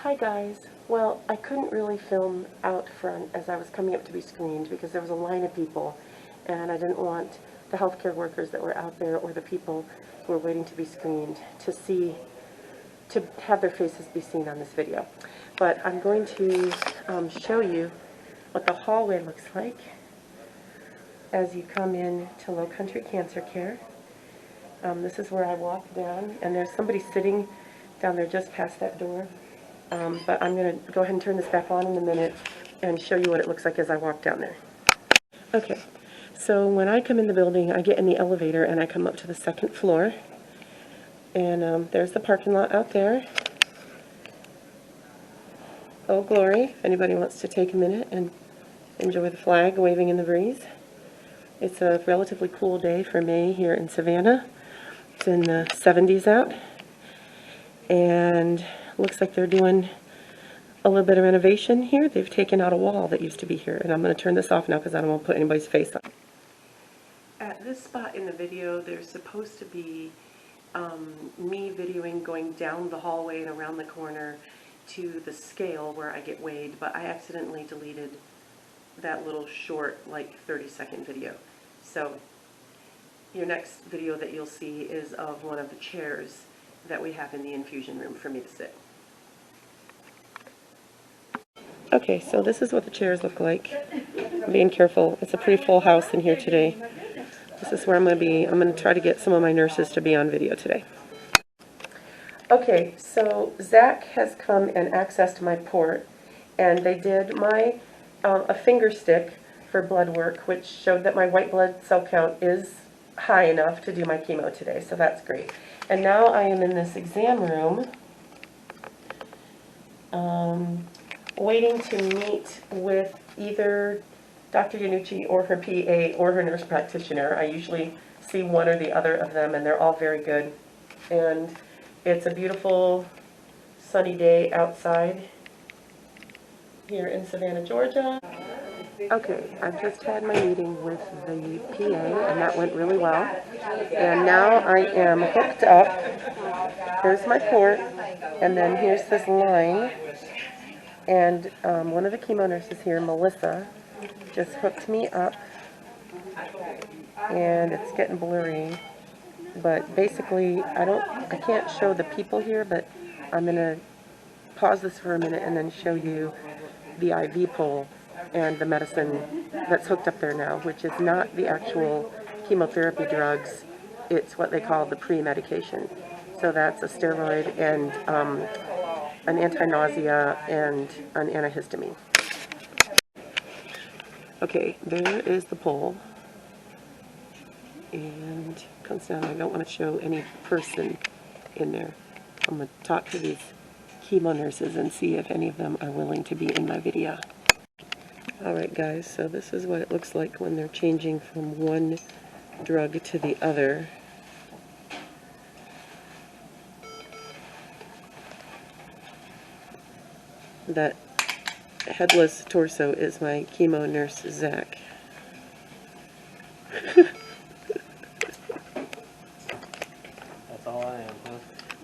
Hi guys. Well, I couldn't really film out front as I was coming up to be screened because there was a line of people and I didn't want the healthcare workers that were out there or the people who were waiting to be screened to have their faces be seen on this video. But I'm going to show you what the hallway looks like as you come in to Low Country Cancer Care. This is where I walk down, and there's somebody sitting down there just past that door. But I'm going to go ahead and turn this back on in a minute and show you what it looks like as I walk down there. Okay, so when I come in the building, I get in the elevator and I come up to the second floor. And there's the parking lot out there. Oh, glory. If anybody wants to take a minute and enjoy the flag waving in the breeze. It's a relatively cool day for May here in Savannah. It's in the 70s out. And looks like they're doing a little bit of renovation here. They've taken out a wall that used to be here. And I'm going to turn this off now because I don't want to put anybody's face on. At this spot in the video, there's supposed to be me videoing going down the hallway and around the corner to the scale where I get weighed, but I accidentally deleted that little short, like 30-second video. So your next video that you'll see is of one of the chairs that we have in the infusion room for me to sit. Okay, so this is what the chairs look like. I'm being careful. It's a pretty full house in here today. This is where I'm going to be. I'm going to try to get some of my nurses to be on video today. Okay, so Zach has come and accessed my port, and they did my a finger stick for blood work, which showed that my white blood cell count is high enough to do my chemo today, so that's great. And now I am in this exam room, waiting to meet with either Dr. Yanucci or her PA or her nurse practitioner. I usually see one or the other of them, and they're all very good. And it's a beautiful sunny day outside here in Savannah, Georgia. Okay, I've just had my meeting with the PA, and that went really well. And now I am hooked up. Here's my port, and then here's this line. And one of the chemo nurses here, Melissa, just hooked me up. And it's getting blurry. But basically, I can't show the people here, but I'm going to pause this for a minute and then show you the IV pole and the medicine that's hooked up there now, which is not the actual chemotherapy drugs. It's what they call the pre-medication. So that's a steroid and an anti-nausea and an antihistamine. Okay, there is the pole. And comes down. I don't want to show any person in there. I'm going to talk to these chemo nurses and see if any of them are willing to be in my video. Alright guys, so this is what it looks like when they're changing from one drug to the other. That headless torso is my chemo nurse, Zach. That's all I am, huh?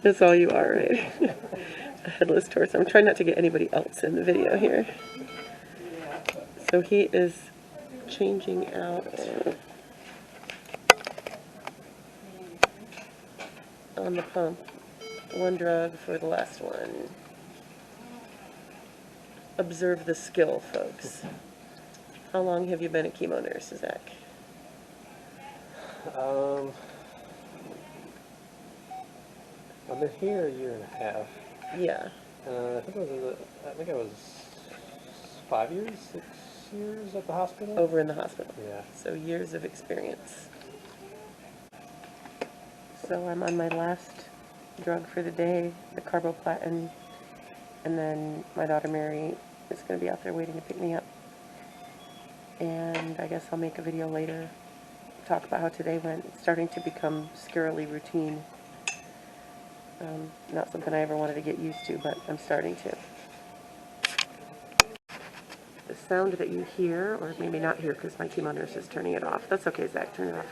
That's all you are, right? A headless torso. I'm trying not to get anybody else in the video here. So he is changing out on the pump. One drug for the last one. Observe the skill, folks. How long have you been a chemo nurse, Zach? I've been here a year and a half. Yeah. I think I was 5 years, 6 years at the hospital. Over in the hospital. Yeah. So years of experience. So I'm on my last drug for the day, the carboplatin, and then my daughter Mary is going to be out there waiting to pick me up. And I guess I'll make a video later, talk about how today went. It's starting to become scarily routine. Not something I ever wanted to get used to, but I'm starting to. The sound that you hear, or maybe not hear because my chemo nurse is turning it off. That's okay, Zach, turn it off.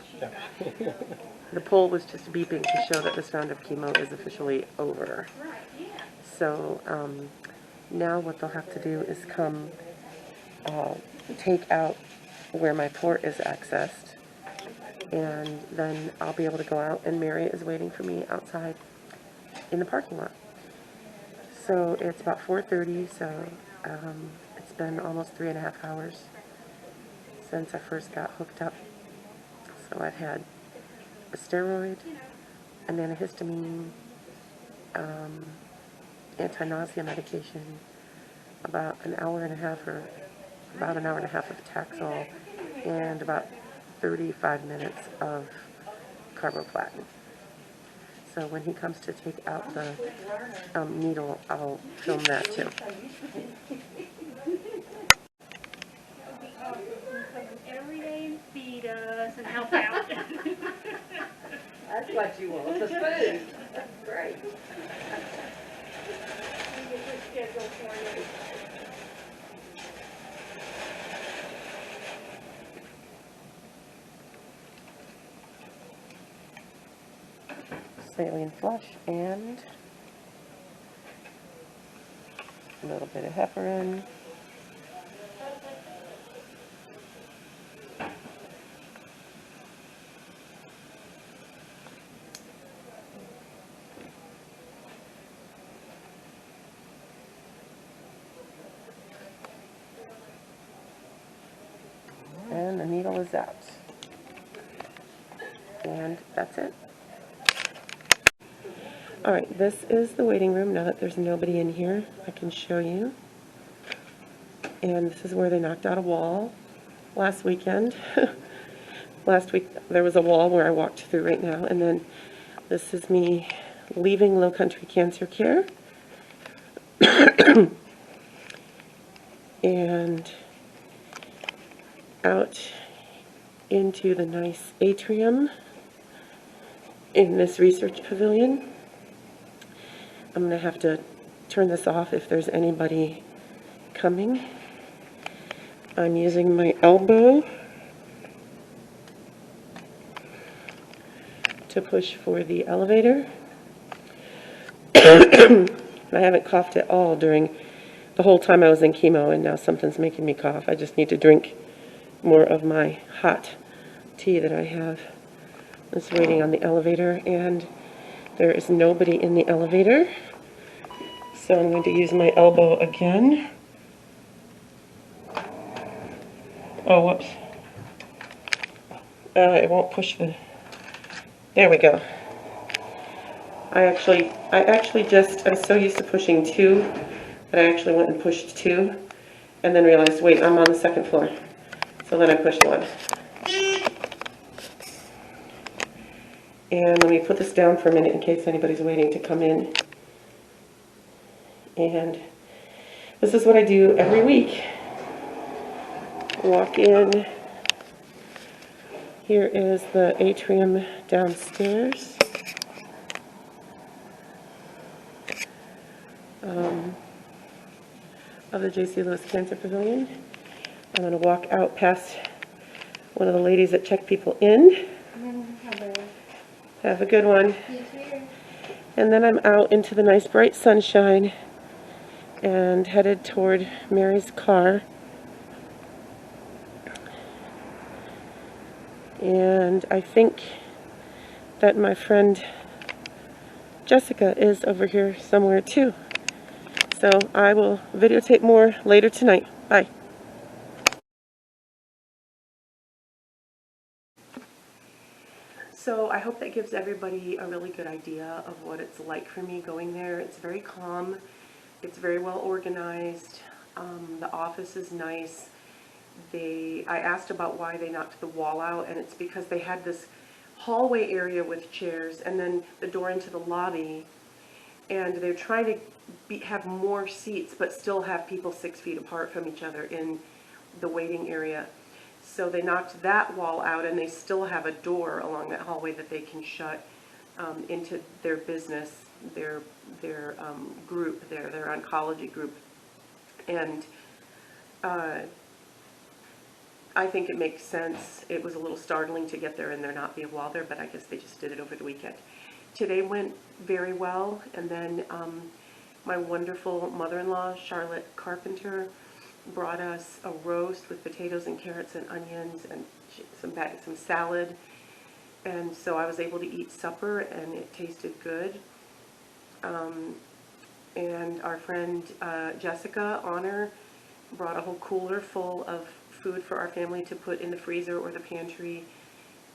The pole was just beeping to show that this round of chemo is officially over. So Now what they'll have to do is come take out where my port is accessed, and then I'll be able to go out, and Mary is waiting for me outside in the parking lot. So it's about 4:30, so it's been almost 3.5 hours since I first got hooked up. So I've had a steroid, an antihistamine, anti-nausea medication, about an hour and a half of Taxol, and about 35 minutes of carboplatin. So when he comes to take out the needle, I'll film that too. Every day and feed us and help out. That's what you want, the food. Great. Schedule for you. Saline flush and a little bit of heparin. And the needle is out. And that's it. Alright, this is the waiting room. Now that there's nobody in here, I can show you. And this is where they knocked out a wall last weekend. Last week there was a wall where I walked through right now, and then this is me leaving Low Country Cancer Care. And out into the nice atrium in this research pavilion. I'm going to have to turn this off if there's anybody coming. I'm using my elbow to push for the elevator. I haven't coughed at all during the whole time I was in chemo, and now something's making me cough. I just need to drink more of my hot tea that I have. I'm just waiting on the elevator, and there is nobody in the elevator. So I'm going to use my elbow again. Oh, whoops. It won't push the... There we go. I'm so used to pushing 2 that I actually went and pushed 2, and then realized, wait, I'm on the 2nd floor. So then I pushed 1. And let me put this down for a minute in case anybody's waiting to come in. And this is what I do every week. Walk in. Here is the atrium downstairs. Of the J.C. Lewis Cancer Pavilion. I'm going to walk out past one of the ladies that check people in. Have a good one. And then I'm out into the nice bright sunshine and headed toward Mary's car. And I think that my friend Jessica is over here somewhere too. So I will videotape more later tonight. Bye. So I hope that gives everybody a really good idea of what it's like for me going there. It's very calm. It's very well organized. The office is nice. I asked about why they knocked the wall out, and it's because they had this hallway area with chairs and then the door into the lobby, and they're trying to have more seats but still have people 6 feet apart from each other in the waiting area. So they knocked that wall out, and they still have a door along that hallway that they can shut into their business, their group, their oncology group. And I think it makes sense. It was a little startling to get there and there not be a wall there, but I guess they just did it over the weekend. Today went very well, and then My wonderful mother-in-law, Charlotte Carpenter, brought us a roast with potatoes and carrots and onions and some salad. And so I was able to eat supper, and it tasted good. And our friend Jessica Honor brought a whole cooler full of food for our family to put in the freezer or the pantry,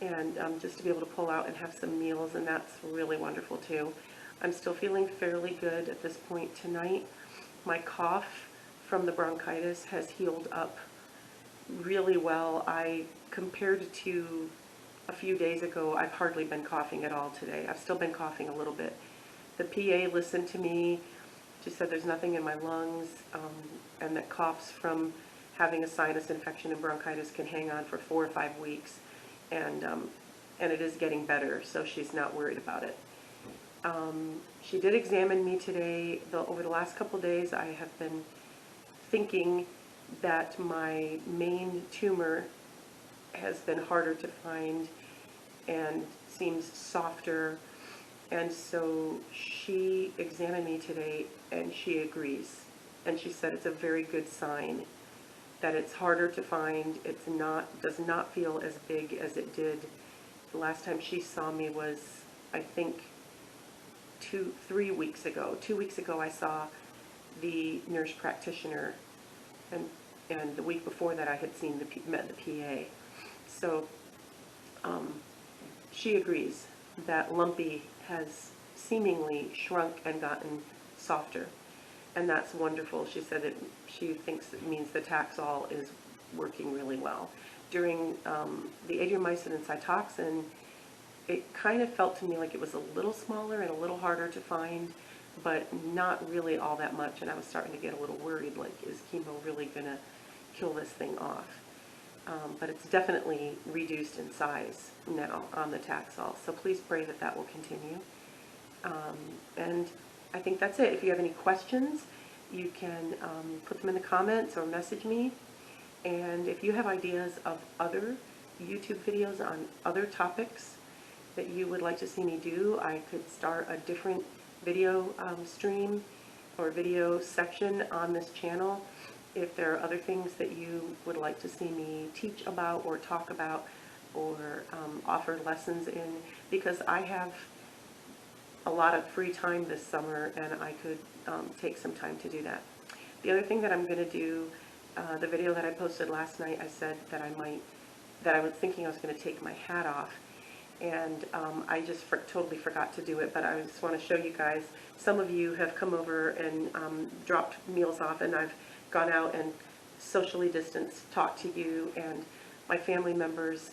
and just to be able to pull out and have some meals, and that's really wonderful too. I'm still feeling fairly good at this point tonight. My cough from the bronchitis has healed up really well. Compared to a few days ago, I've hardly been coughing at all today. I've still been coughing a little bit. The PA listened to me. She said there's nothing in my lungs, and that coughs from having a sinus infection and bronchitis can hang on for 4 or 5 weeks, and it is getting better, so she's not worried about it. She did examine me today. Over the last couple days, I have been thinking that my main tumor has been harder to find and seems softer. And so she examined me today, and she agrees. And she said it's a very good sign that it's harder to find. Does not feel as big as it did. The last time she saw me was, I think, 3 weeks ago. 2 weeks ago I saw the nurse practitioner, and the week before that I had met the PA. So she agrees that lumpy has seemingly shrunk and gotten softer, and that's wonderful. She said that she thinks it means the Taxol is working really well. During the Adriamycin and Cytoxin, it kind of felt to me like it was a little smaller and a little harder to find, but not really all that much, and I was starting to get a little worried, like, is chemo really going to kill this thing off? But it's definitely reduced in size now on the Taxol, so please pray that that will continue. And I think that's it. If you have any questions, you can put them in the comments or message me. And if you have ideas of other YouTube videos on other topics that you would like to see me do, I could start a different video stream or video section on this channel. If there are other things that you would like to see me teach about or talk about or offer lessons in, because I have a lot of free time this summer and I could take some time to do that. The other thing that I'm going to do, the video that I posted last night, I said that I was thinking I was going to take my hat off, and I just totally forgot to do it, but I just want to show you guys. Some of you have come over and dropped meals off, and I've gone out and socially distanced, talked to you, and my family members,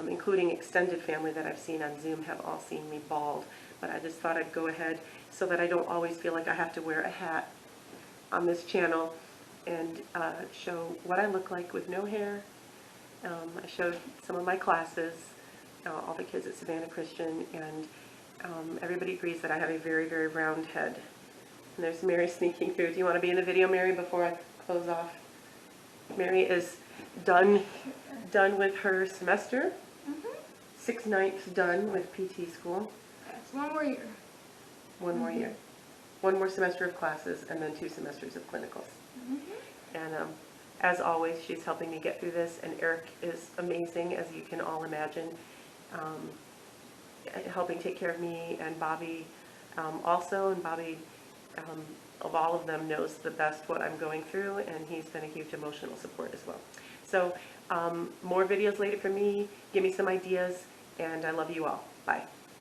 including extended family that I've seen on Zoom, have all seen me bald. But I just thought I'd go ahead so that I don't always feel like I have to wear a hat on this channel and show what I look like with no hair. I showed some of my classes, all the kids at Savannah Christian, and everybody agrees that I have a very, very round head. And there's Mary sneaking through. Do you want to be in the video, Mary, before I close off? Mary is done with her semester. 6/9 done with PT school. That's one more year. One more year. One more semester of classes, and then 2 semesters of clinicals. And as always, she's helping me get through this, and Eric is amazing, as you can all imagine, helping take care of me, and Bobby also, and Bobby, of all of them, knows the best what I'm going through, and he's been a huge emotional support as well. So more videos later from me. Give me some ideas, and I love you all. Bye.